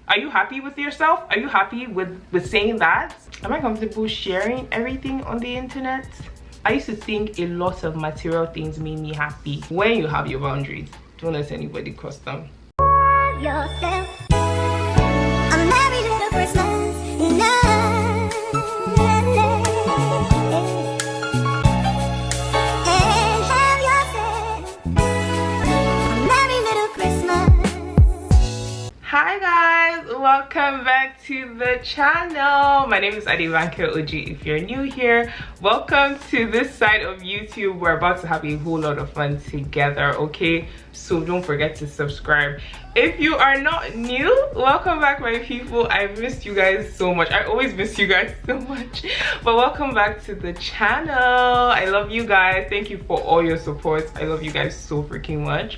Are you happy with yourself? Are you happy with saying that? Am I comfortable sharing everything on the internet? I used to think a lot of material things made me happy. When you have your boundaries, don't let anybody cross them. Yourself. I'm a merry little Christmas. And have yourself a merry little Christmas. Hi guys, welcome back to the channel. My name is Adivanke Oji. If you're new here, welcome to this side of YouTube. We're about to have a whole lot of fun together, okay? So don't forget to subscribe. If you are not new, welcome back my people. I missed you guys so much. I always miss you guys so much, but welcome back to the channel. I love you guys. Thank you for all your support. I love you guys so freaking much.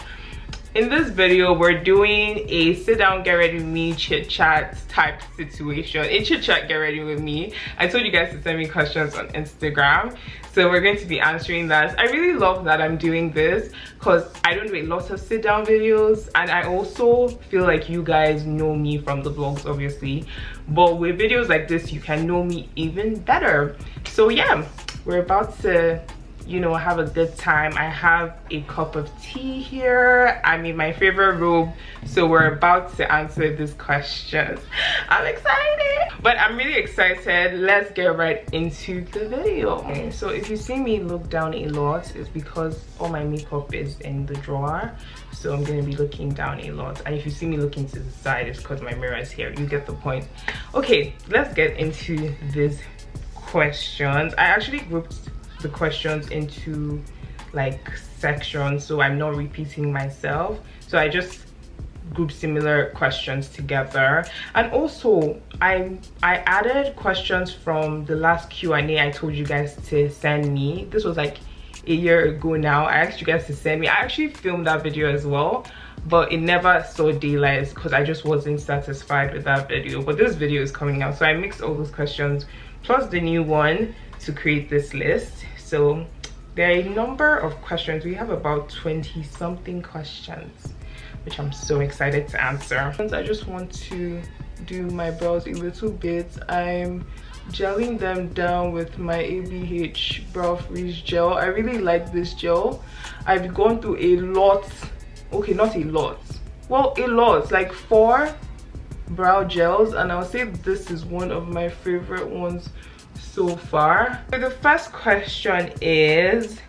In this video, we're doing a sit down, get ready with me, chit chat type situation. A chit chat, get ready with me. I told you guys to send me questions on Instagram, so we're going to be answering that. I really love that I'm doing this because I don't do a lot of sit down videos, and I also feel like you guys know me from the vlogs, obviously, but with videos like this, you can know me even better. So yeah, we're about to, you know, have a good time. I have a cup of tea here. I'm in my favorite robe, so we're about to answer these questions. I'm excited, but I'm really excited. Let's get right into the video. Okay, so if you see me look down a lot, it's because all my makeup is in the drawer, so I'm going to be looking down a lot. And if you see me looking to the side, it's because my mirror is here. You get the point. Okay, let's get into these questions. I actually grouped the questions into like sections, so I'm not repeating myself. So I just grouped similar questions together, and also I added questions from the last Q&A I told you guys to send me. This was like a year ago now. I asked you guys to send me. I actually filmed that video as well, but it never saw daylight because I just wasn't satisfied with that video. But this video is coming out, so I mixed all those questions plus the new one to create this list. So there are a number of questions. We have about 20 something questions, which I'm so excited to answer. I just want to do my brows a little bit. I'm gelling them down with my ABH brow freeze gel. I really like this gel. I've gone through a lot, okay, not a lot, well, a lot, like 4 brow gels, and I'll say this is one of my favorite ones so far. So the first question is,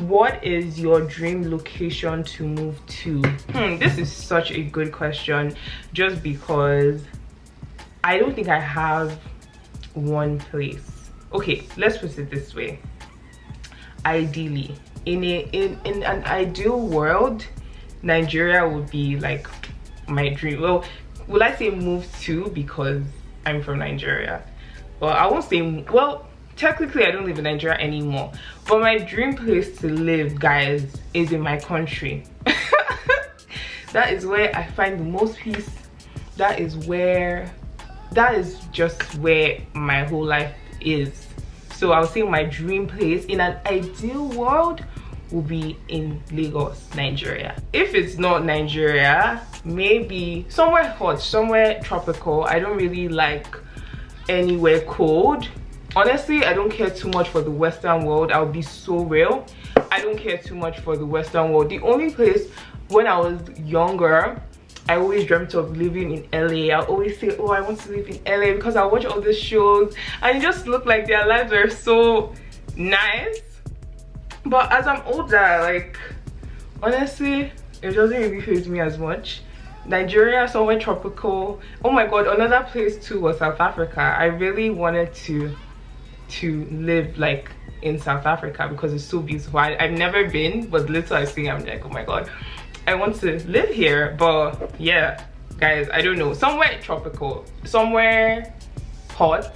what is your dream location to move to? This is such a good question, just because I don't think I have one place. Okay, let's put it this way. Ideally, in an ideal world, Nigeria would be like my dream. Well, will I say move to, because I'm from Nigeria? Well, I won't say, well, technically I don't live in Nigeria anymore, but my dream place to live, guys, is in my country. That is where I find the most peace. That is just where my whole life is. So I'll say my dream place in an ideal world will be in Lagos, Nigeria. If it's not Nigeria, maybe somewhere hot, somewhere tropical. I don't really like anywhere cold. Honestly, I don't care too much for the Western world. I'll be so real. I don't care too much for the Western world. The only place, when I was younger, I always dreamt of living in LA. I always say, oh, I want to live in LA because I watch all these shows and it just looked like their lives are so nice. But as I'm older, like, honestly, it doesn't really faze me as much. Nigeria, somewhere tropical. Oh my god, another place too was South Africa. I really wanted to live like in South Africa because it's so beautiful. I've never been, but little I see, I'm like, oh my god, I want to live here. But yeah, guys, I don't know, somewhere tropical, somewhere hot,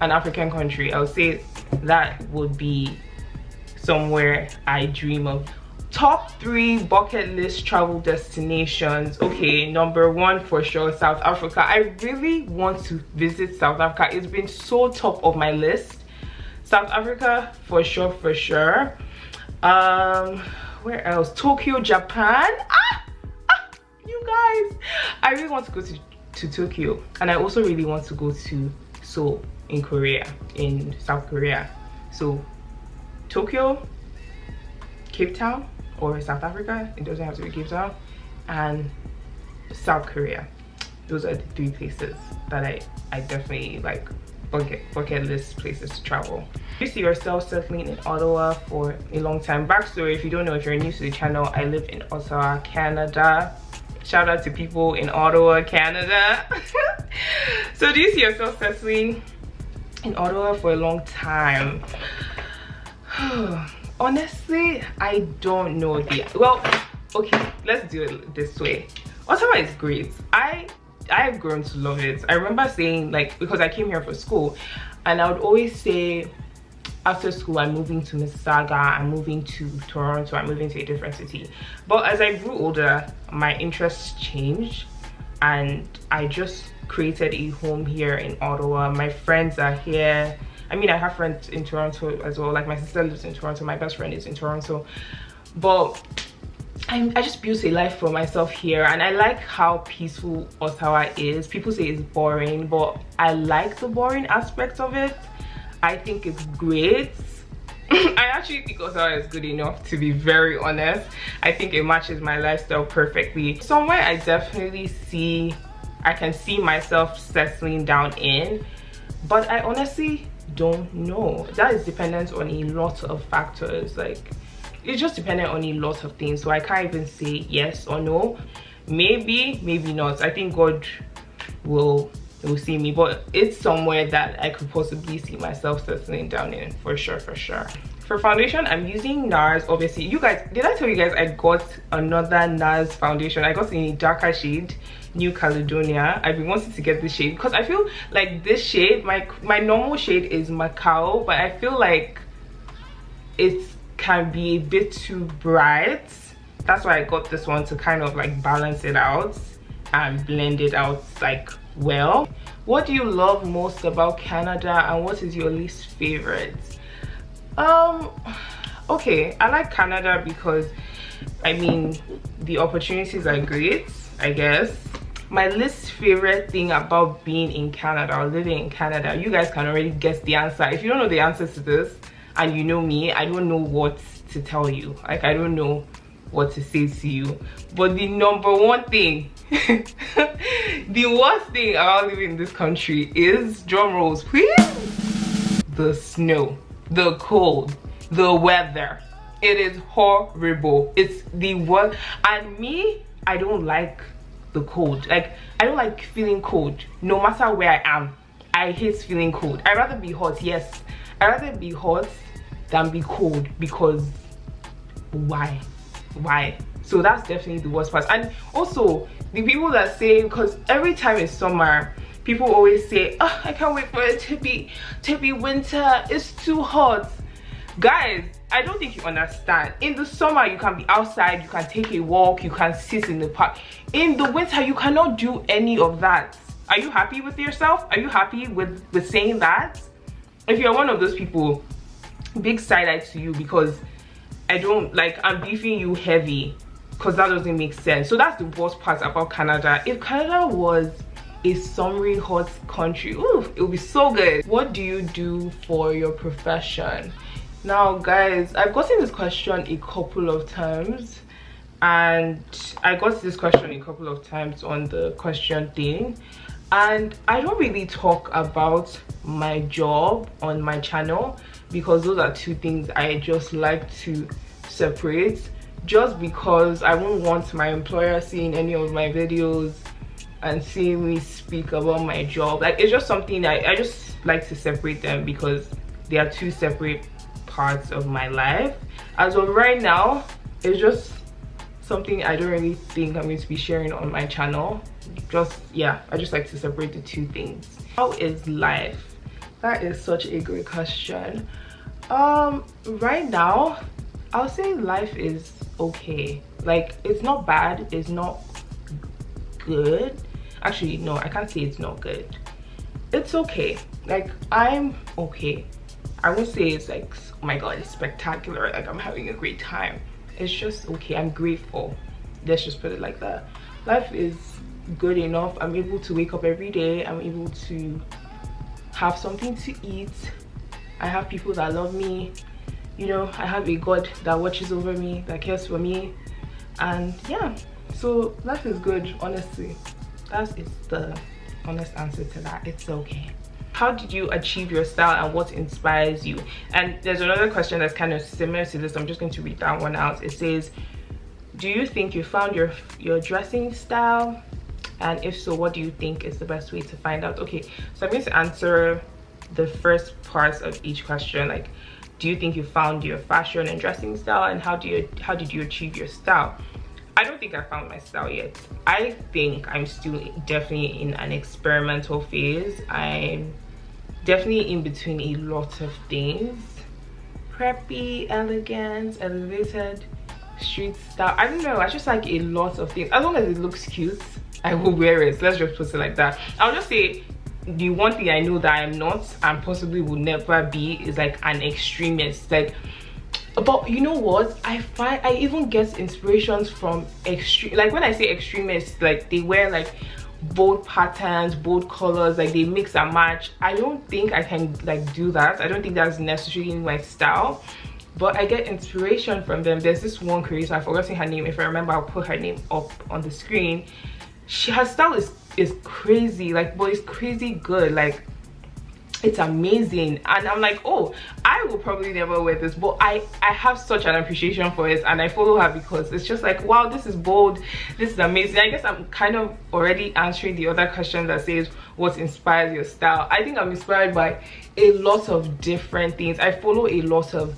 an African country. I'll say that would be somewhere I dream of. Top 3 bucket list travel destinations. Okay, number 1 for sure, South Africa. I really want to visit South Africa. It's been so top of my list. South Africa for sure, for sure. Where else? Tokyo, Japan. You guys, I really want to go to to Tokyo, and I also really want to go to Seoul in Korea, in South Korea. So Tokyo, Cape Town, or South Africa, it doesn't have to be Cape Town, and South Korea. Those are the 3 places that I definitely like bucket list places to travel. You see yourself settling in Ottawa for a long time. Backstory, if you don't know, if you're new to the channel, I live in Ottawa, Canada. Shout out to people in Ottawa, Canada. So do you see yourself settling in Ottawa for a long time? Honestly, I don't know. Well, okay, let's do it this way. Ottawa is great. I've grown to love it. I remember saying, like, because I came here for school, and I would always say after school I'm moving to Mississauga, I'm moving to Toronto, I'm moving to a different city. But as I grew older, my interests changed, and I just created a home here in Ottawa. My friends are here. I mean, I have friends in Toronto as well. Like, my sister lives in Toronto, my best friend is in Toronto. But I just built a life for myself here, and I like how peaceful Ottawa is. People say it's boring, but I like the boring aspect of it. I think it's great. I actually think Ottawa is good enough, to be very honest. I think it matches my lifestyle perfectly. Somewhere I definitely I can see myself settling down in, but I honestly don't know. That is dependent on a lot of factors. Like, it's just dependent on a lot of things, so I can't even say yes or no. Maybe not. I think God will see me, but it's somewhere that I could possibly see myself settling down in, for sure. For foundation, I'm using NARS. Obviously, you guys, did I tell you guys I got another NARS foundation? I got in a darker shade, New Caledonia. I've been wanting to get this shade because I feel like this shade, my normal shade is Macau, but I feel like it can be a bit too bright. That's why I got this one, to kind of like balance it out and blend it out like well. What do you love most about Canada, and what is your least favorite? Okay, I like Canada because, I mean, the opportunities are great, I guess. My least favorite thing about being in Canada or living in Canada, you guys can already guess the answer. If you don't know the answer to this, and you know me, I don't know what to tell you. Like, I don't know what to say to you. But the number one thing, the worst thing about living in this country is, drum rolls please, the snow, the cold, the weather. It is horrible. It's the worst. And me, I don't like the cold. Like, I don't like feeling cold no matter where I am. I hate feeling cold. I'd rather be hot. Yes, I'd rather be hot than be cold, because why? So that's definitely the worst part. And also the people that say, because every time it's summer, people always say, oh, I can't wait for it to be winter, it's too hot. Guys, I don't think you understand. In the summer, you can be outside, you can take a walk, you can sit in the park. In the winter, you cannot do any of that. Are you happy with yourself? Are you happy with saying that? If you're one of those people, big side eye to you, because I don't like, I'm beefing you heavy, because that doesn't make sense. So that's the worst part about Canada. If Canada was a summery hot country, ooh, it would be so good. What do you do for your profession? Now guys, I've gotten this question a couple of times, and I got this question a couple of times on the question thing, and I don't really talk about my job on my channel, because those are two things I just like to separate, just because I won't want my employer seeing any of my videos and seeing me speak about my job. Like, it's just something I just like to separate them, because they are two separate parts of my life. As of right now, it's just something I don't really think I'm going to be sharing on my channel. Just, yeah, I just like to separate the two things. How is life? That is such a great question. Right now, I'll say life is okay. Like, it's not bad, it's not good. Actually, no, I can't say it's not good. It's okay. Like, I'm okay. I won't say it's like, oh my god, it's spectacular, like I'm having a great time. It's just okay. I'm grateful. Let's just put it like that. Life is good enough. I'm able to wake up every day. I'm able to have something to eat. I have people that love me. You know, I have a God that watches over me, that cares for me. And yeah, so life is good, honestly. That is the honest answer to that. It's okay. How did you achieve your style and what inspires you? And there's another question that's kind of similar to this. I'm just going to read that one out. It says, do you think you found your dressing style? And if so, what do you think is the best way to find out? Okay, so I'm going to answer the first parts of each question. Like, do you think you found your fashion and dressing style, and how did you achieve your style? I don't think I found my style yet. I think I'm still definitely in an experimental phase. I'm definitely in between a lot of things. Preppy, elegant, elevated, street style. I don't know, I just like a lot of things. As long as it looks cute, I will wear it. Let's just put it like that. I'll just say the one thing I know that I'm not and possibly will never be is like an extremist. Like, but you know what, I find I even get inspirations from extreme, like when I say extremists, like they wear like bold patterns, bold colors, like they mix and match. I don't think I can like do that. I don't think that's necessarily my style, but I get inspiration from them. There's this one creator, I've forgotten her name. If I remember, I'll put her name up on the screen. Her style is crazy, like, but it's crazy good. Like, it's amazing. And I'm like, oh, I will probably never wear this, but I have such an appreciation for it, and I follow her because it's just like, wow, this is bold, this is amazing. I guess I'm kind of already answering the other question that says what inspires your style. I think I'm inspired by a lot of different things. I follow a lot of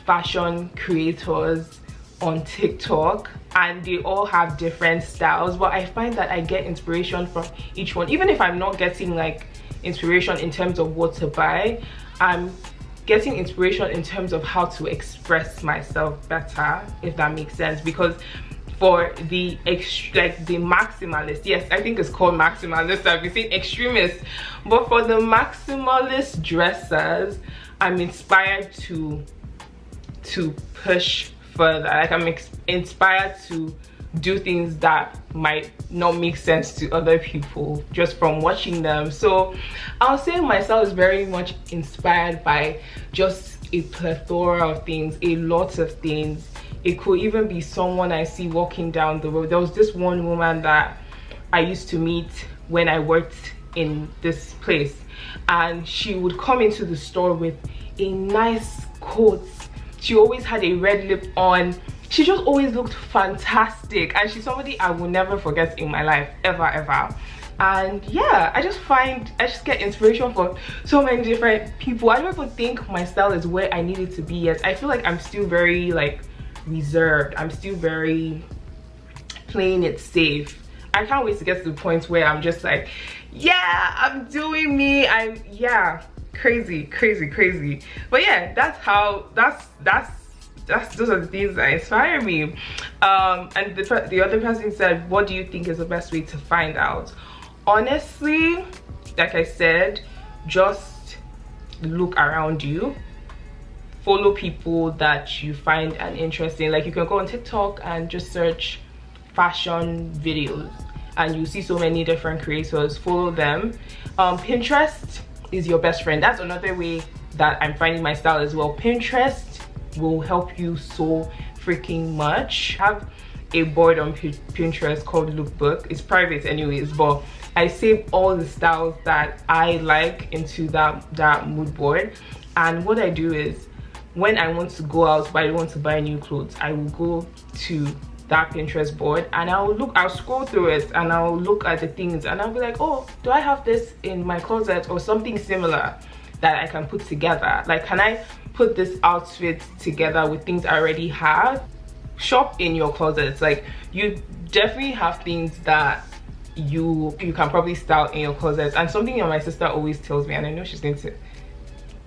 fashion creators on TikTok, and they all have different styles, but I find that I get inspiration from each one. Even if I'm not getting like inspiration in terms of what to buy, I'm getting inspiration in terms of how to express myself better, if that makes sense. Because for the maximalist, yes, I think it's called maximalist, I've been saying extremist, but for the maximalist dressers, I'm inspired to push further. Like, I'm inspired to do things that might not make sense to other people just from watching them. So I'll say my style is very much inspired by just a plethora of things, a lot of things. It could even be someone I see walking down the road. There was this one woman that I used to meet when I worked in this place, and she would come into the store with a nice coat. She always had a red lip on. She just always looked fantastic, and she's somebody I will never forget in my life, ever. And yeah, I just get inspiration from so many different people. I don't even think my style is where I need it to be yet. I feel like I'm still very like reserved. I'm still very playing it safe. I can't wait to get to the point where I'm just like, yeah, I'm doing me. Yeah, crazy. But yeah, those are the things that inspire me. And the other person said, what do you think is the best way to find out? Honestly, like I said, just look around you, follow people that you find an interest in. Like, you can go on TikTok and just search fashion videos, and you see so many different creators. Follow them. Pinterest is your best friend. That's another way that I'm finding my style as well. Pinterest will help you so freaking much. I have a board on Pinterest called Lookbook. It's private anyways, but I save all the styles that I like into that mood board. And what I do is, when I want to go out but I want to buy new clothes, I will go to that Pinterest board and I'll scroll through it and I'll look at the things and I'll be like, oh, do I have this in my closet or something similar that I can put together? Like, can I put this outfit together with things I already have? Shop in your closets. Like, you definitely have things that you can probably style in your closet. And something that my sister always tells me, and I know she's going to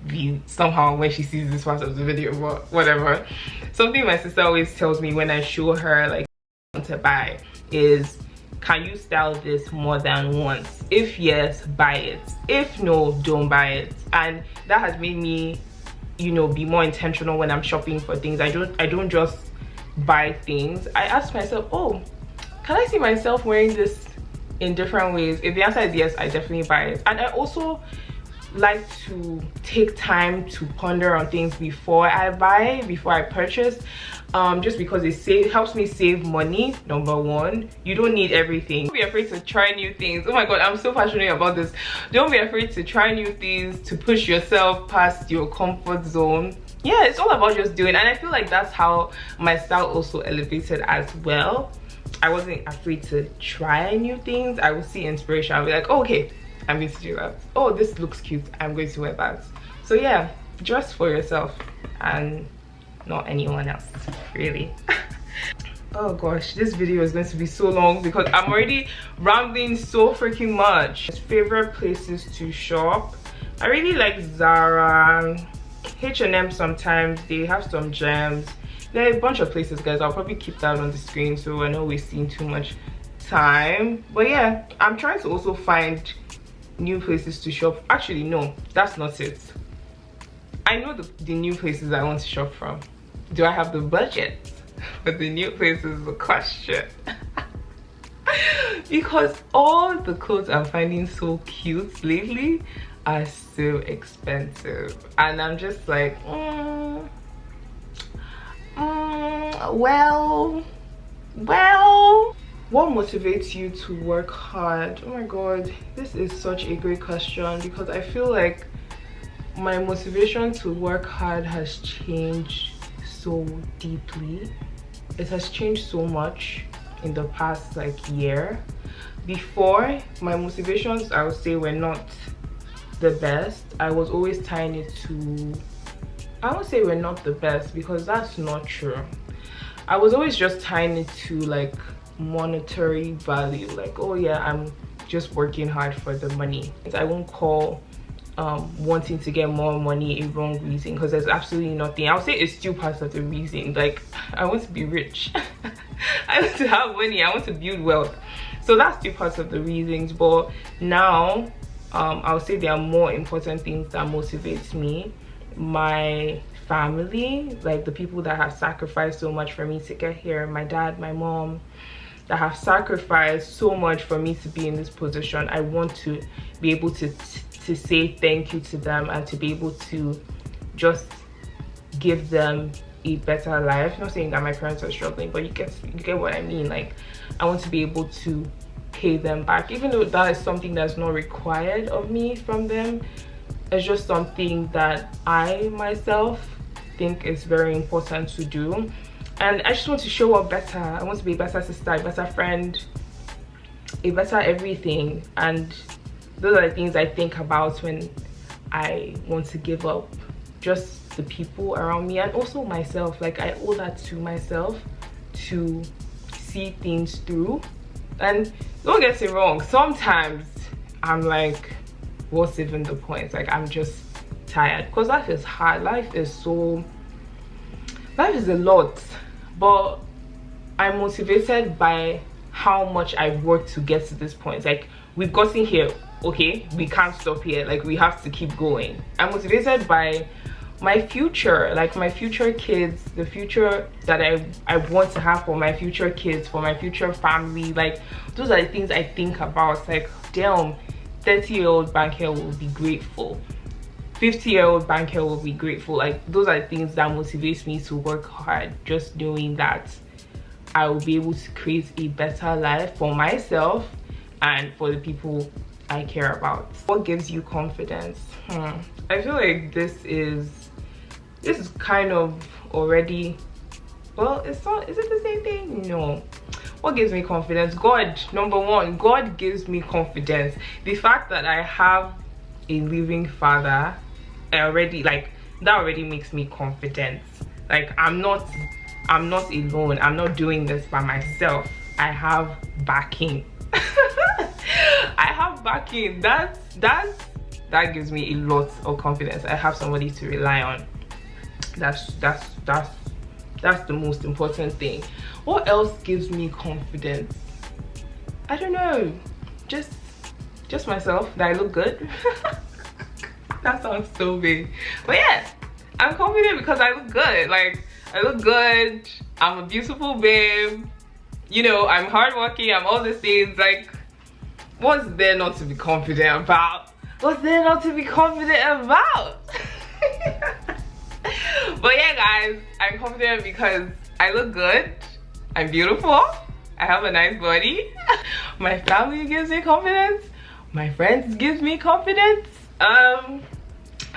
be somehow when she sees this part of the video, but whatever, something my sister always tells me when I show her like to buy is, can you style this more than once? If yes, buy it. If no, don't buy it. And that has made me, you know, be more intentional when I'm shopping for things. I don't just buy things. I ask myself, oh, can I see myself wearing this in different ways? If the answer is yes, I definitely buy it. And I also like to take time to ponder on things before I buy, before I purchase, just because it helps me save money. Number one, you don't need everything. Don't be afraid to try new things. Oh my god, I'm so passionate about this. Don't be afraid to try new things, to push yourself past your comfort zone. Yeah, it's all about just doing. And I feel like that's how my style also elevated as well. I wasn't afraid to try new things. I would see inspiration. I'll be like, oh, okay, I'm going to do that. Oh, this looks cute, I'm going to wear that. So yeah, dress for yourself and not anyone else, really. Oh gosh, this video is going to be so long because I'm already rambling so freaking much. Favorite places to shop, I really like Zara, H&M. Sometimes they have some gems. There are a bunch of places, guys. I'll probably keep that on the screen so I know we're wasting too much time. But yeah, I'm trying to also find new places to shop. Actually, no, that's not it. I know the new places I want to shop from. Do I have the budget? But the new place is the question. Because all the clothes I'm finding so cute lately are so expensive. And I'm just like, well, what motivates you to work hard? Oh my god, this is such a great question because I feel like my motivation to work hard has changed so deeply. It has changed so much in the past like year. Before, my motivations, I would say, were not the best. I was always tying it to, I won't say we're not the best because that's not true. I was always just tying it to like monetary value, like, oh yeah, I'm just working hard for the money. I won't call wanting to get more money a wrong reason because there's absolutely nothing. I'll say it's still part of the reason. Like, I want to be rich. I want to have money. I want to build wealth. So that's still part of the reasons. But now I'll say there are more important things that motivate me. My family, like the people that have sacrificed so much for me to get here, my dad, my mom, that have sacrificed so much for me to be in this position. I want to be able to say thank you to them and to be able to just give them a better life. I'm not saying that my parents are struggling, but you get what I mean. Like, I want to be able to pay them back, even though that is something that's not required of me from them. It's just something that I myself think is very important to do. And I just want to show up better. I want to be a better sister, a better friend, a better everything. And those are the things I think about when I want to give up just the people around me and also myself. Like, I owe that to myself to see things through. And don't get it wrong, sometimes I'm like, what's even the point? Like, I'm just tired because life is hard. Life is a lot. But I'm motivated by how much I've worked to get to this point. Like, we've gotten here, okay, we can't stop here. Like, we have to keep going. I'm motivated by my future, like my future kids, the future that I want to have for my future kids, for my future family. Like, those are the things I think about. Like, damn, 30-year-old banker will be grateful, 50-year-old banker will be grateful. Like, those are the things that motivates me to work hard, just knowing that I will be able to create a better life for myself and for the people I care about. What gives you confidence? I feel like this is kind of already, well, it's not, is it the same thing? No. What gives me confidence? God. Number one, God gives me confidence. The fact that I have a living father, already, like, that already makes me confident. Like, I'm not alone. I'm not doing this by myself. I have backing. I have backing. That gives me a lot of confidence. I have somebody to rely on. That's the most important thing. What else gives me confidence? I don't know. Just myself, that I look good. That sounds so big, but yeah, I'm confident because I look good. Like, I look good, I'm a beautiful babe, you know, I'm hardworking, I'm all these things. Like, What's there not to be confident about? What's there not to be confident about? But yeah, guys, I'm confident because I look good, I'm beautiful, I have a nice body, my family gives me confidence, my friends give me confidence,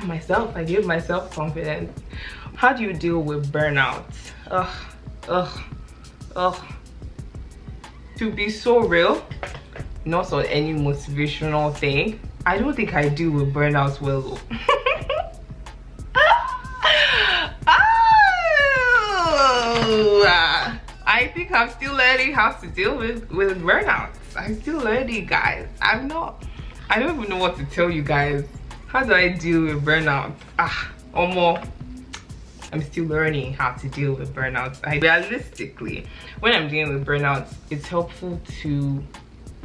myself, I give myself confidence. How do you deal with burnout? To be so real, not on any motivational thing, I don't think I deal with burnouts well. I think I'm still learning how to deal with burnouts. I'm still learning, guys. I don't even know what to tell you guys. How do I deal with burnouts? Or more, I'm still learning how to deal with burnouts. Realistically, when I'm dealing with burnouts, it's helpful to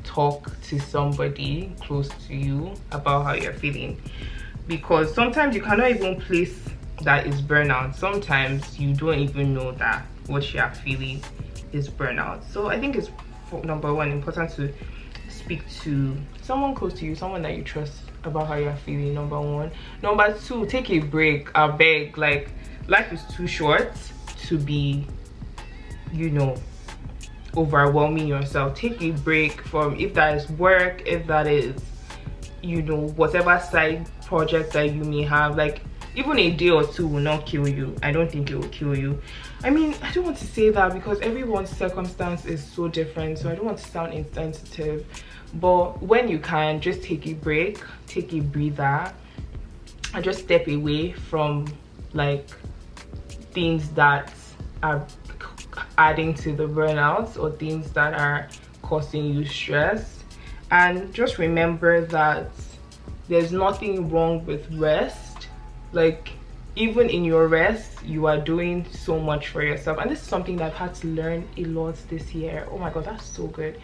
talk to somebody close to you about how you're feeling, because sometimes you cannot even place that is burnout. Sometimes you don't even know that what you are feeling is burnout. So I think it's, number one, important to speak to someone close to you, someone that you trust, about how you're feeling. Number one. Number two, take a break. I beg. Like, life is too short to be, you know, overwhelming yourself. Take a break from, if that is work, if that is, you know, whatever side project that you may have. Like, even a day or two will not kill you. I don't think it will kill you. I mean, I don't want to say that because everyone's circumstance is so different, so I don't want to sound insensitive, but when you can, just take a break, take a breather, and just step away from like things that are adding to the burnout or things that are causing you stress. And just remember that there's nothing wrong with rest. Like, even in your rest, you are doing so much for yourself. And this is something that I've had to learn a lot this year. Oh my god, that's so good.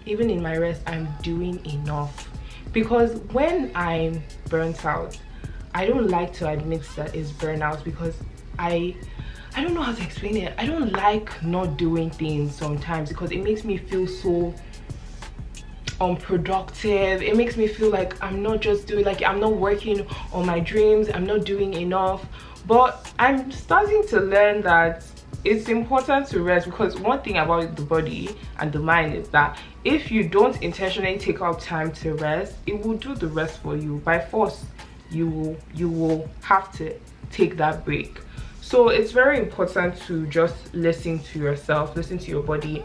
Even in my rest, I'm doing enough. Because when I'm burnt out, I don't like to admit that it's burnout, because I don't know how to explain it. I don't like not doing things sometimes because it makes me feel so unproductive. It makes me feel like I'm not just doing, like I'm not working on my dreams, I'm not doing enough. But I'm starting to learn that it's important to rest, because one thing about the body and the mind is that if you don't intentionally take out time to rest, it will do the rest for you. By force, you will have to take that break. So it's very important to just listen to yourself, listen to your body,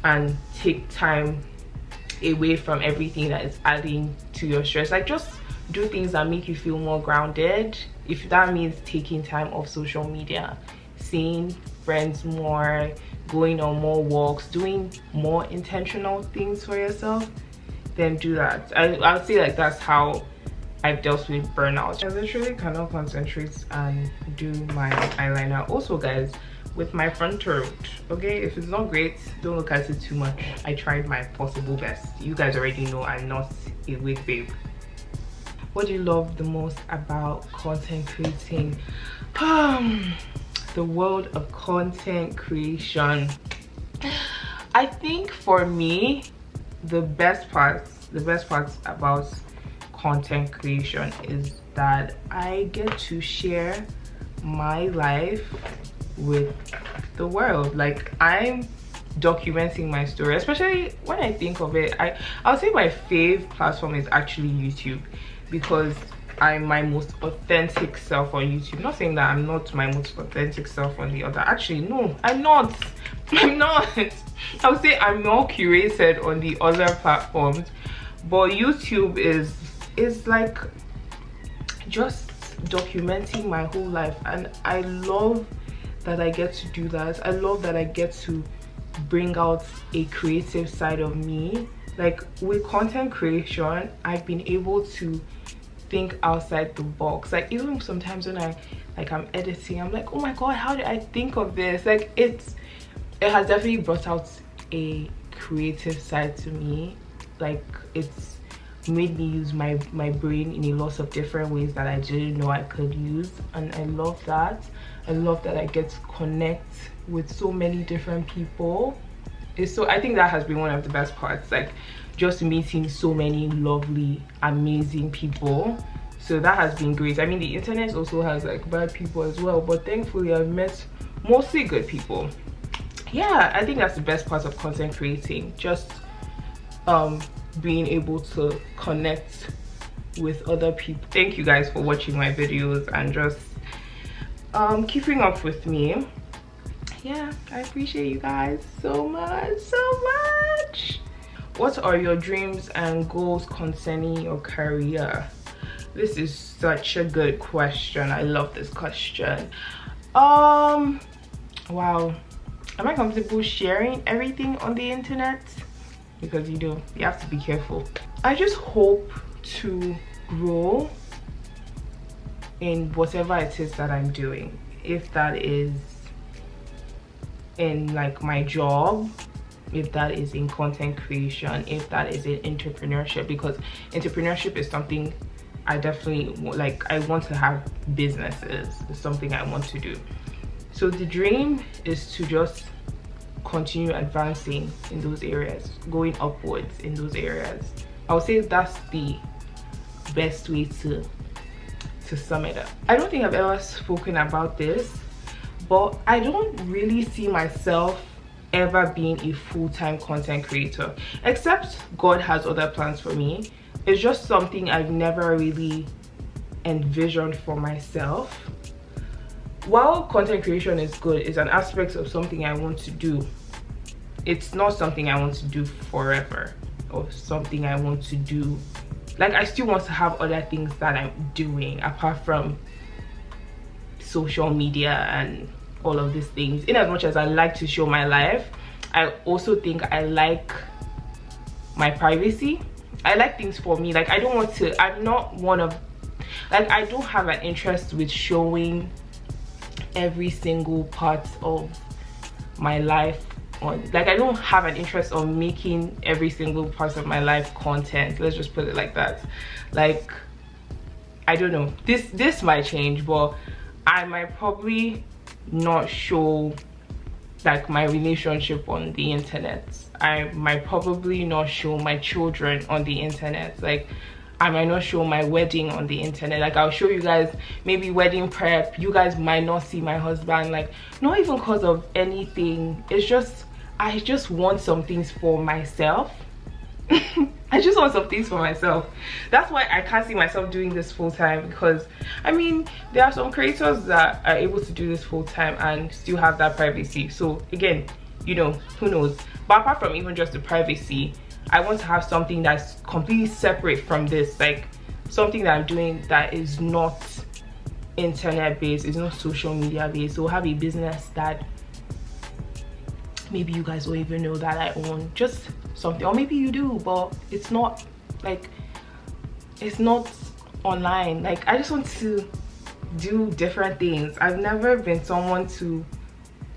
and take time away from everything that is adding to your stress. Like, just do things that make you feel more grounded. If that means taking time off social media, seeing friends more, going on more walks, doing more intentional things for yourself, then do that. I'll say like that's how I've dealt with burnout. I literally cannot concentrate and do my eyeliner. Also, guys, with my front throat, okay, if it's not great, don't look at it too much. I tried my possible best. You guys already know I'm not a wig babe. What do you love the most about content creating? The world of content creation. I think for me, the best parts about content creation is that I get to share my life with the world. Like, I'm documenting my story, especially when I think of it. I'll say my fave platform is actually YouTube, because I'm my most authentic self on YouTube. Not saying that I'm not my most authentic self on the other. Actually, no, I'm not. I would say I'm more curated on the other platforms, but YouTube is like just documenting my whole life, and I love that I get to do that. I love that I get to bring out a creative side of me. Like, with content creation, I've been able to think outside the box. Like, even sometimes when I'm editing, I'm like, oh my god, how did I think of this? Like, it has definitely brought out a creative side to me. Like, it's made me use my brain in a lot of different ways that I didn't know I could use, and I love that. I love that I get to connect with so many different people. I think that has been one of the best parts. Like, just meeting so many lovely, amazing people. So that has been great. I mean, the internet also has like bad people as well, but thankfully I've met mostly good people. Yeah, I think that's the best part of content creating, just being able to connect with other people. Thank you guys for watching my videos and just keeping up with me. Yeah, I appreciate you guys so much. What are your dreams and goals concerning your career? This is such a good question. I love this question. Wow, am I comfortable sharing everything on the internet? Because you have to be careful. I just hope to grow in whatever it is that I'm doing, if that is in like my job, if that is in content creation, if that is in entrepreneurship, because entrepreneurship is something I definitely like. I want to have businesses. It's something I want to do. So the dream is to just continue advancing in those areas, going upwards in those areas. I would say that's the best way to sum it up. I don't think I've ever spoken about this, but I don't really see myself ever being a full-time content creator, except God has other plans for me. It's just something I've never really envisioned for myself. While content creation is good, it's an aspect of something I want to do. It's not something I want to do forever, or something I want to do. Like, I still want to have other things that I'm doing apart from social media and all of these things. In as much as I like to show my life, I also think I like my privacy. I like things for me. Like, I don't want to, I'm not one of, like, I don't have an interest with showing every single part of my life on, like, I don't have an interest on making every single part of my life content. Let's just put it like that. Like, I don't know, this might change, but I might probably not show like my relationship on the internet. I might probably not show my children on the internet. Like, I might not show my wedding on the internet. Like, I'll show you guys maybe wedding prep. You guys might not see my husband, like, not even because of anything. It's just, I just want some things for myself. I just want some things for myself. That's why I can't see myself doing this full time, because I mean, there are some creators that are able to do this full time and still have that privacy. So again, you know, who knows? But apart from even just the privacy, I want to have something that's completely separate from this, like something that I'm doing that is not internet based, is not social media based. So have a business that maybe you guys don't even know that I own, just something, or maybe you do, but it's not like, it's not online. Like, I just want to do different things. I've never been someone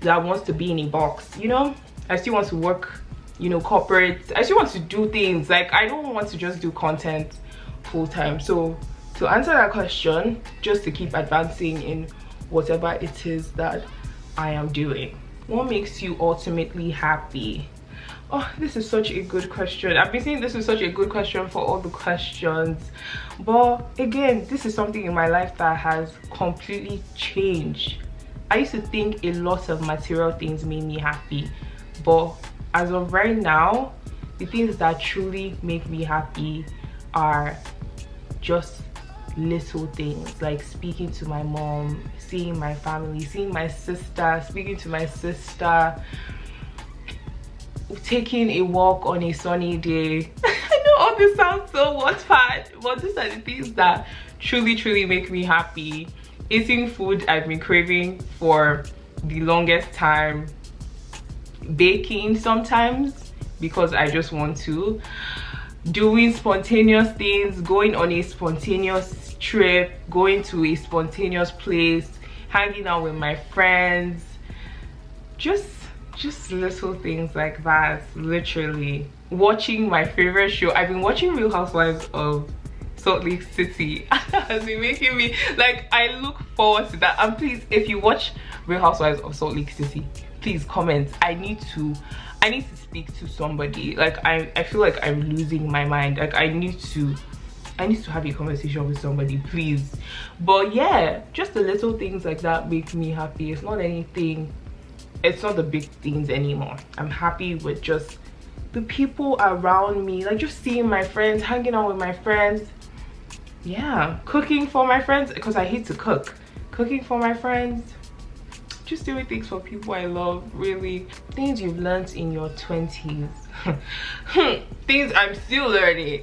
that wants to be in a box, you know. I still want to work, you know, corporate. I still want to do things. Like, I don't want to just do content full time. So to answer that question, just to keep advancing in whatever it is that I am doing. What makes you ultimately happy? Oh, this is such a good question. I've been saying this is such a good question for all the questions, but again, this is something in my life that has completely changed. I used to think a lot of material things made me happy, but as of right now, the things that truly make me happy are just little things, like speaking to my mom, seeing my family, seeing my sister, speaking to my sister, taking a walk on a sunny day. I know all this sounds so Wattpad, but these are the things that truly make me happy. Eating food I've been craving for the longest time, baking sometimes because I just want to, doing spontaneous things, going on a spontaneous trip, going to a spontaneous place, hanging out with my friends, just little things like that. Literally watching my favorite show. I've been watching Real Housewives of Salt Lake City. Has been making me, like, I look forward to that. And please, if you watch Real Housewives of Salt Lake City, please comment. I I need to speak to somebody. Like I feel like I'm losing my mind. Like I need to have a conversation with somebody, please. But yeah, just the little things like that make me happy. It's not anything, it's not the big things anymore. I'm happy with just the people around me, like just seeing my friends, hanging out with my friends. Yeah, cooking for my friends, because I hate to cook. Cooking for my friends, just doing things for people I love. Really, things you've learned in your 20s. Things I'm still learning.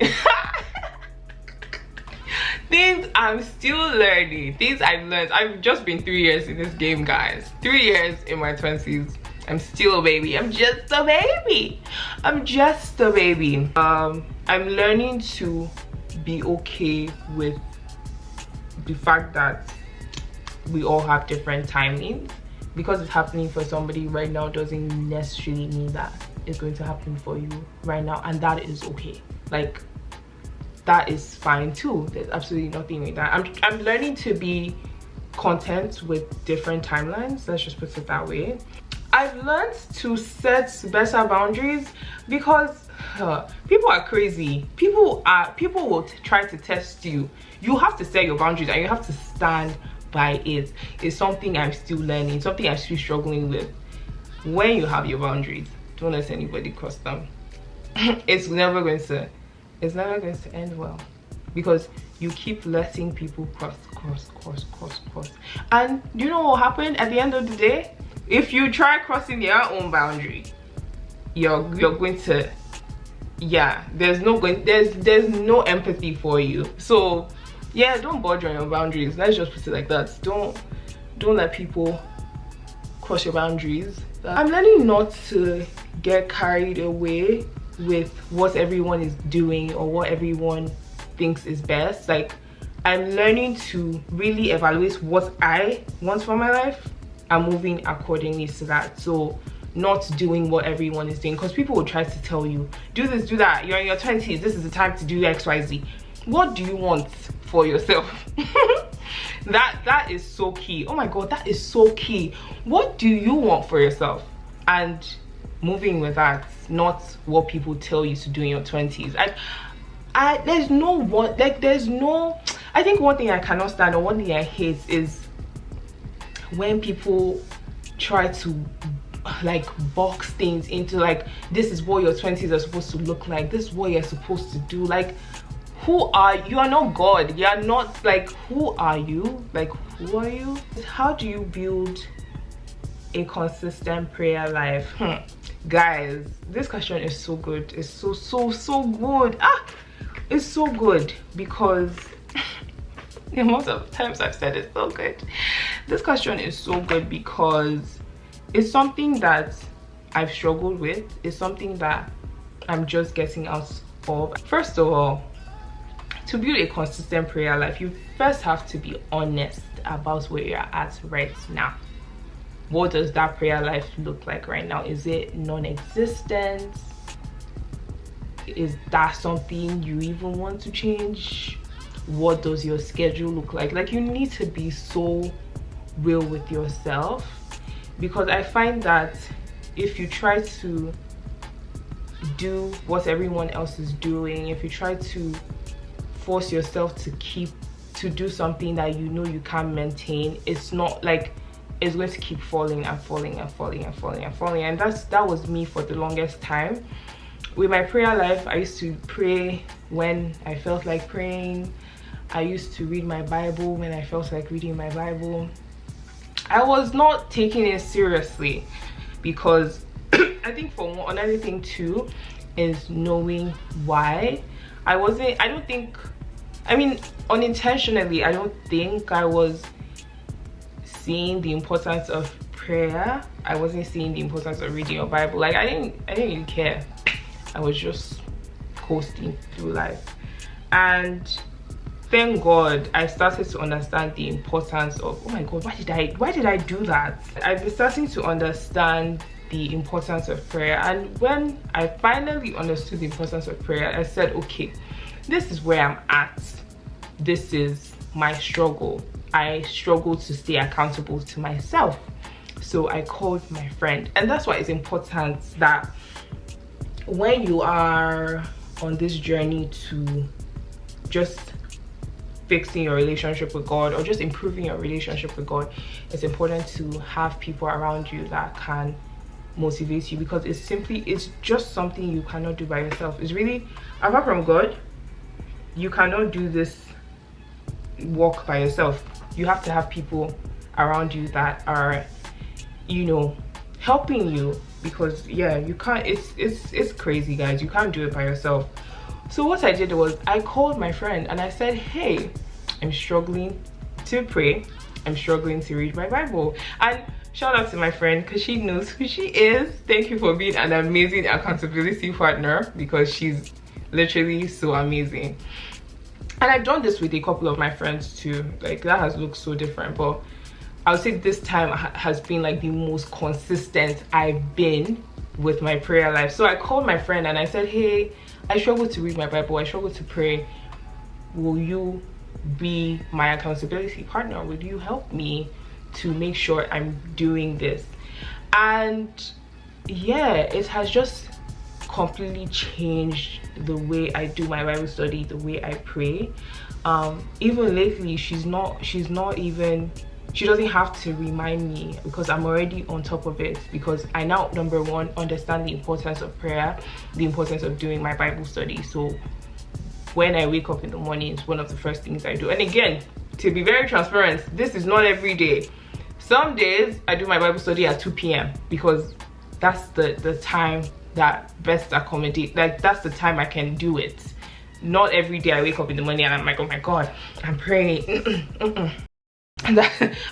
Things I'm still learning, things I've learned. I've just been 3 years in this game, guys. 3 years in my 20s. I'm still a baby. I'm just a baby. I'm just a baby. I'm learning to be okay with the fact that we all have different timings. Because it's happening for somebody right now doesn't necessarily mean that it's going to happen for you right now, and that is okay. Like, that is fine too. There's absolutely nothing with that. I'm learning to be content with different timelines, let's just put it that way. I've learned to set better boundaries, because people are crazy. People will try to test you. You have to set your boundaries and you have to stand by it. It's something I'm still learning, something I'm still struggling with. When you have your boundaries, don't let anybody cross them. It's never going to end well, because you keep letting people cross. And you know what happened at the end of the day? If you try crossing their own boundary, you're going to, yeah, there's no empathy for you. So yeah, don't budge on your boundaries. Let's just put it like that. Don't let people cross your boundaries. I'm learning not to get carried away with what everyone is doing or what everyone thinks is best. Like, I'm learning to really evaluate what I want for my life and moving accordingly to that. So not doing what everyone is doing, because people will try to tell you, do this, do that, you're in your 20s, this is the time to do XYZ. What do you want for yourself? that is so key. Oh my god, that is so key. What do you want for yourself? And moving with that, not what people tell you to do in your 20s. There's no one, like, there's no, I think one thing I cannot stand, or one thing I hate, is when people try to like box things into, like, this is what your 20s are supposed to look like, this is what you're supposed to do. Like, who are you? You are not God. You are not, like, who are you? Like, who are you? How do you build a consistent prayer life? Guys, this question is so good. It's so good. It's so good, because the amount of times I've said it's so good. This question is so good because it's something that I've struggled with. It's something that I'm just getting out of. First of all, to build a consistent prayer life, you first have to be honest about where you're at right now. What does that prayer life look like right now? Is it non-existent? Is that something you even want to change? What does your schedule look like? Like, you need to be so real with yourself, because I find that if you try to do what everyone else is doing, if you try to force yourself to do something that you know you can't maintain, it's not, like, it's going to keep falling and falling. And that was me for the longest time. With my prayer life, I used to pray when I felt like praying. I used to read my Bible when I felt like reading my Bible. I was not taking it seriously, because I think for another thing too is knowing why. Unintentionally, I don't think I was seeing the importance of prayer. I wasn't seeing the importance of reading your Bible. Like, I didn't really care. I was just coasting through life. And thank God I started to understand the importance of, oh my god, why did I do that? I've been starting to understand the importance of prayer. And when I finally understood the importance of prayer, I said, okay, this is where I'm at. This is my struggle. I struggle to stay accountable to myself. So I called my friend, and that's why it's important that when you are on this journey to just fixing your relationship with God or just improving your relationship with God, it's important to have people around you that can motivate you, because it's just something you cannot do by yourself. It's really, apart from God, you cannot do this walk by yourself. You have to have people around you that are, you know, helping you, because yeah, you can't, it's crazy, guys. You can't do it by yourself. So what I did was I called my friend and I said, hey, I'm struggling to pray, I'm struggling to read my Bible. And shout out to my friend, because she knows who she is. Thank you for being an amazing accountability partner, because she's literally so amazing. And I've done this with a couple of my friends too. Like, that has looked so different, but I would say this time has been like the most consistent I've been with my prayer life. So I called my friend and I said, hey, I struggle to read my Bible, I struggle to pray. Will you be my accountability partner? Will you help me to make sure I'm doing this? And yeah, it has just completely changed the way I do my Bible study, the way I pray. Even lately, she doesn't have to remind me, because I'm already on top of it, because I now, number one, understand the importance of prayer, the importance of doing my Bible study. So when I wake up in the morning, it's one of the first things I do. And again, to be very transparent, this is not every day. Some days I do my Bible study at 2 p.m. because that's the time that best accommodate, like that's the time I can do it. Not every day I wake up in the morning and I'm like, oh my God, I'm praying.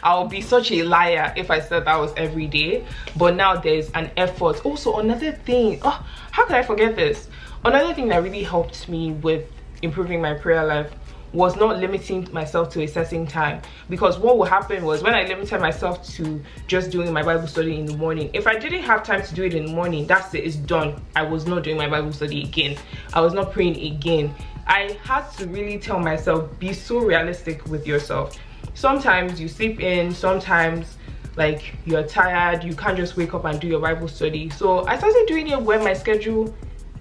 I'll be such a liar if I said that was every day. But now there's an effort. Also, another thing, oh, how could I forget this? Another thing that really helped me with improving my prayer life was not limiting myself to a certain time. Because what would happen was, when I limited myself to just doing my Bible study in the morning, if I didn't have time to do it in the morning, that's it, it's done. I was not doing my Bible study again. I was not praying again. I had to really tell myself, be so realistic with yourself. Sometimes you sleep in, sometimes like you're tired, you can't just wake up and do your Bible study. So I started doing it when my schedule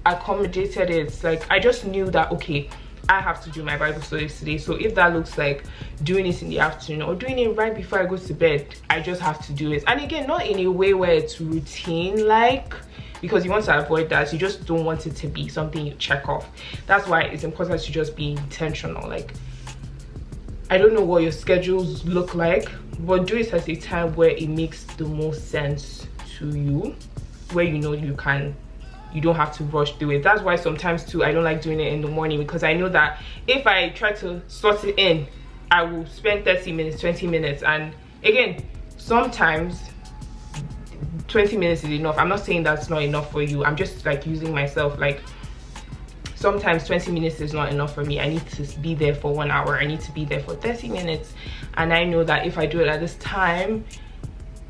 accommodated it. Like, I just knew that, okay, I have to do my Bible studies today. So if that looks like doing it in the afternoon or doing it right before I go to bed, I just have to do it. And again, not in a way where it's routine like, because you want to avoid that. You just don't want it to be something you check off. That's why it's important to just be intentional. Like, I don't know what your schedules look like, but do it at a time where it makes the most sense to you, where you know you don't have to rush through it. That's why sometimes too I don't like doing it in the morning, because I know that if I try to slot it in, I will spend 30 minutes, 20 minutes. And again, sometimes 20 minutes is enough. I'm not saying that's not enough for you. I'm just like using myself. Like, sometimes 20 minutes is not enough for me. I need to be there for 1 hour. I need to be there for 30 minutes. And I know that if I do it at this time,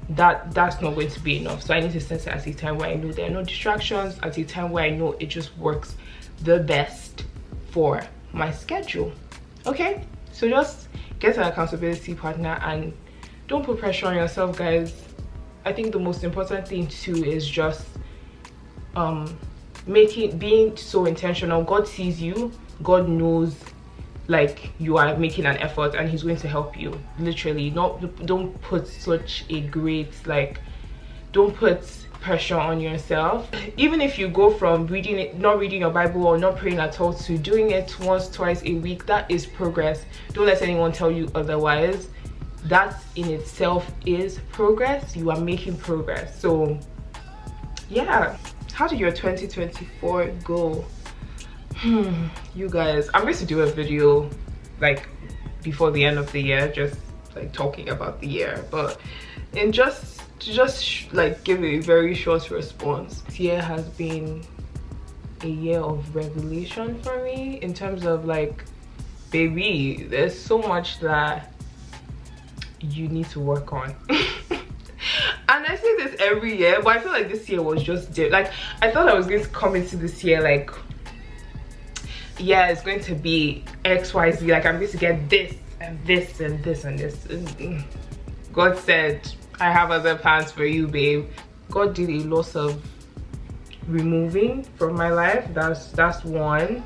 that's not going to be enough. So I need to set it at a time where I know there are no distractions, at a time where I know it just works the best for my schedule. Okay, so just get an accountability partner and don't put pressure on yourself, guys. I think the most important thing too is just being so intentional. God sees you, God knows like you are making an effort, and he's going to help you. Literally, don't put such a great, like, don't put pressure on yourself. Even if you go from not reading your Bible or not praying at all to doing it once, twice a week, that is progress. Don't let anyone tell you otherwise. That in itself is progress. You are making progress. So yeah, how did your 2024 go? You guys, I'm going to do a video like before the end of the year, just like talking about the year, but in just like give a very short response. This year has been a year of revelation for me, in terms of like, baby, there's so much that you need to work on. And I say this every year, but I feel like this year was just like, I thought I was going to come into this year like, yeah, it's going to be XYZ, like I'm going to get this and this and this and this. God said, I have other plans for you, babe. God did a lot of removing from my life. That's one.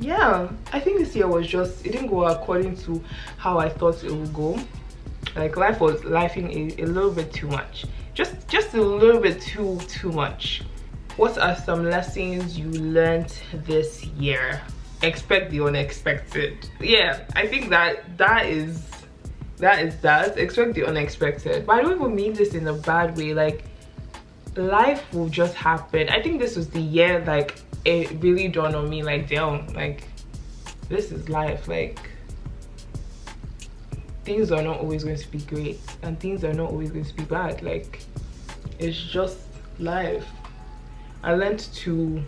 Yeah, I think this year was just, it didn't go according to how I thought it would go. Like life was lifing a little bit too much, just a little bit too much. What are some lessons you learned this year? Expect the unexpected. Yeah, I think that is expect the unexpected. But I don't even mean this in a bad way. Like, life will just happen. I think this was the year, like, it really dawned on me, like, damn, like, this is life. Like, things are not always going to be great and things are not always going to be bad. Like, it's just life. I learned to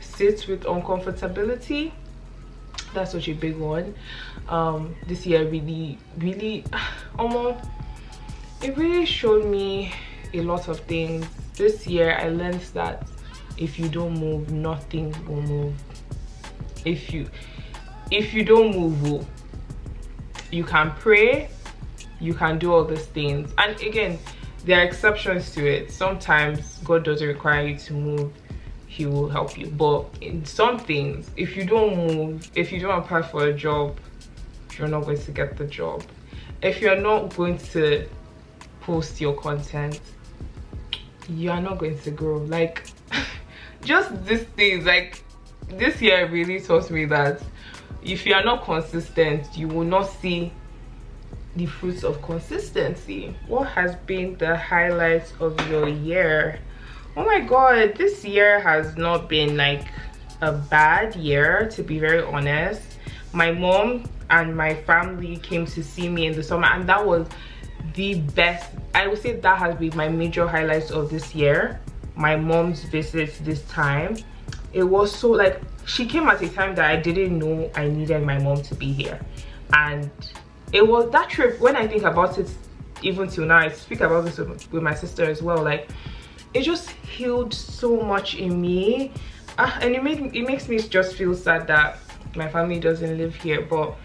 sit with uncomfortability. That's such a big one. This year really it really showed me a lot of things. This year I learned that if you don't move, nothing will move. If you don't move, you can pray, you can do all these things, and again, there are exceptions to it. Sometimes God doesn't require you to move, he will help you. But in some things, if you don't move, if you don't apply for a job, you're not going to get the job. If you're not going to post your content, you are not going to grow. Like, just these things, like, this year really taught me that if you are not consistent, you will not see the fruits of consistency. What has been the highlights of your year? Oh my god, this year has not been like a bad year, to be very honest. My mom and my family came to see me in the summer, and that was the best. I would say that has been my major highlights of this year. My mom's visit this time, it was so, like, she came at a time that I didn't know I needed my mom to be here. And it was that trip, when I think about it, even till now, I speak about this with my sister as well, like, it just healed so much in me. And it makes me just feel sad that my family doesn't live here, but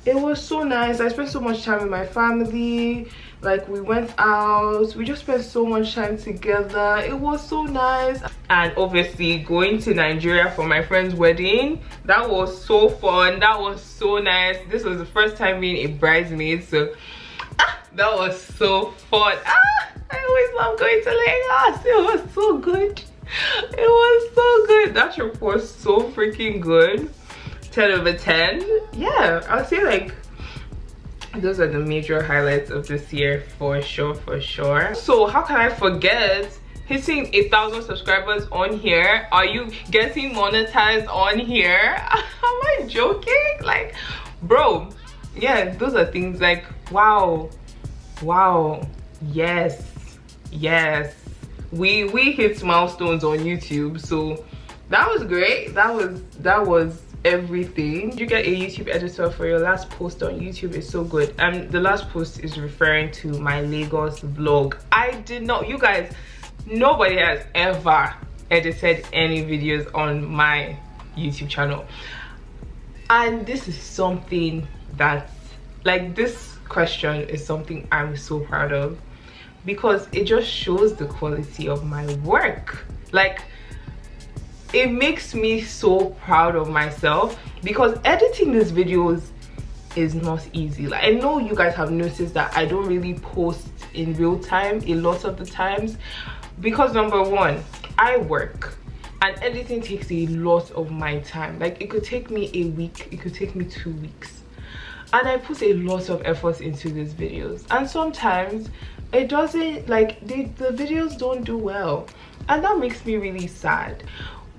it was so nice. I spent so much time with my family. Like, we went out, we just spent so much time together. It was so nice. And obviously going to Nigeria for my friend's wedding, that was so fun. That was so nice. This was the first time being a bridesmaid, so that was so fun. I always love going to Lagos. It was so good. It was so good. That trip was so freaking good. 10 over 10. Yeah, I'll say, like, those are the major highlights of this year, for sure. So how can I forget hitting 1,000 subscribers on here? Are you getting monetized on here? Am I joking? Like, bro, yeah, those are things like, wow, yes, we hit milestones on YouTube, so that was great. That was everything. You get a YouTube editor for your last post on YouTube is so good. And the last post is referring to my Lagos vlog. I did not, you guys, nobody has ever edited any videos on my YouTube channel, and this is something that, like, this question is something I'm so proud of, because it just shows the quality of my work. Like, it makes me so proud of myself, because editing these videos is not easy. Like, I know you guys have noticed that I don't really post in real time a lot of the times, because number one, I work and editing takes a lot of my time. Like, it could take me a week, it could take me 2 weeks, and I put a lot of effort into these videos, and sometimes it doesn't, like, the videos don't do well, and that makes me really sad.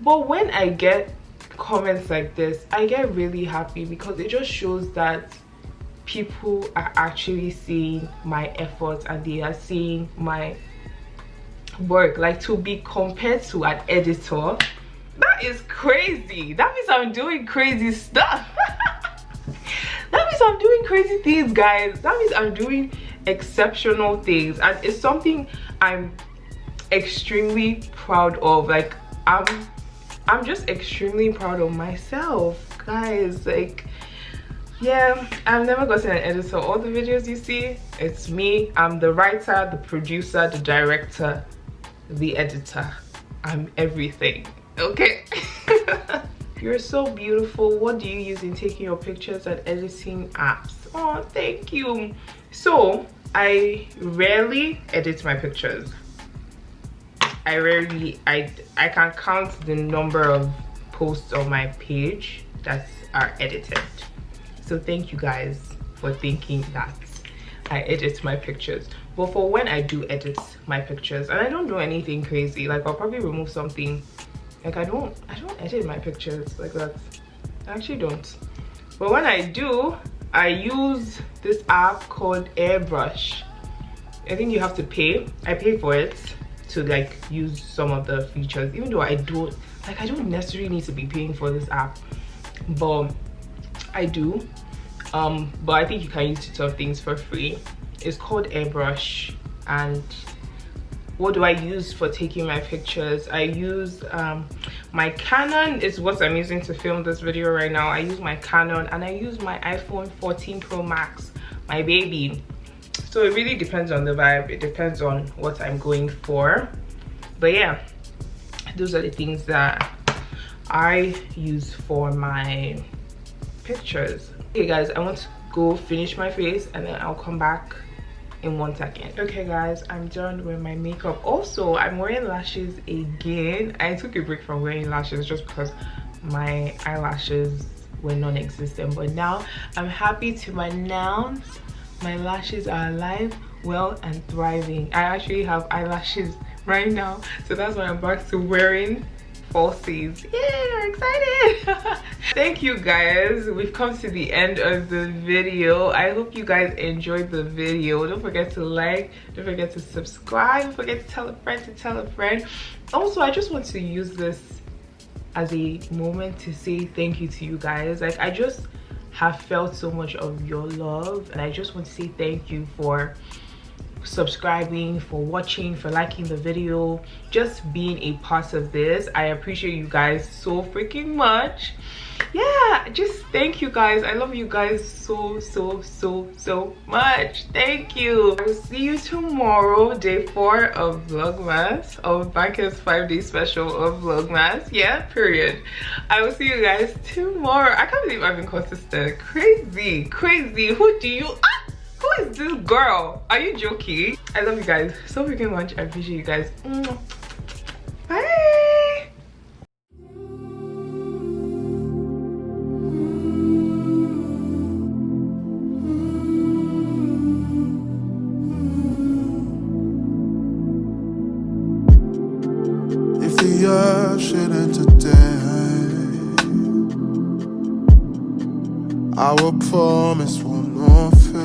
But when I get comments like this, I get really happy, because it just shows that people are actually seeing my efforts and they are seeing my work. Like, to be compared to an editor, that is crazy. That means I'm doing crazy stuff. That means I'm doing crazy things, guys. That means I'm doing exceptional things, and it's something I'm extremely proud of. Like, I'm just extremely proud of myself, guys. Like, yeah, I've never gotten an editor. All the videos you see, it's me. I'm the writer, the producer, the director, the editor. I'm everything. Okay. You're so beautiful. What do you use in taking your pictures and editing apps? Oh, thank you. So I rarely edit my pictures. I can count the number of posts on my page that are edited. So thank you guys for thinking that I edit my pictures. But for when I do edit my pictures, and I don't do anything crazy, like I'll probably remove something. Like I don't edit my pictures like that. I actually don't. But when I do, I use this app called Airbrush. I think you have to pay. I pay for it to like use some of the features, even though I don't necessarily need to be paying for this app, but I do. But I think you can use some things for free. It's called Airbrush. And what do I use for taking my pictures? I use my Canon is what I'm using to film this video right now. I use my Canon, and I use my iPhone 14 Pro Max, my baby. So it really depends on the vibe. It depends on what I'm going for. But yeah, those are the things that I use for my pictures. Okay guys, I want to go finish my face and then I'll come back in 1 second. Okay guys, I'm done with my makeup. Also, I'm wearing lashes again. I took a break from wearing lashes just because my eyelashes were non-existent, but now I'm happy to announce my lashes are alive, well, and thriving. I actually have eyelashes right now, so that's why I'm back to wearing falsies. Yay, I'm excited. Thank you guys, we've come to the end of the video. I hope you guys enjoyed the video. Don't forget to like, don't forget to subscribe, don't forget to tell a friend. Also, I just want to use this as a moment to say thank you to you guys. Like, I just have felt so much of your love, and I just want to say thank you for subscribing, for watching, for liking the video, just being a part of this. I appreciate you guys so freaking much. Yeah, just thank you guys. I love you guys so much. Thank you. I will see you tomorrow, day 4 of Vlogmas, of Banker's 5-day special of Vlogmas. Yeah, period. I will see you guys tomorrow. I can't believe I've been consistent. Crazy. Who do you who is this girl? Are you joking? I love you guys so freaking much. I appreciate you guys. Bye. If the earth shouldn't today, I will promise will not fail.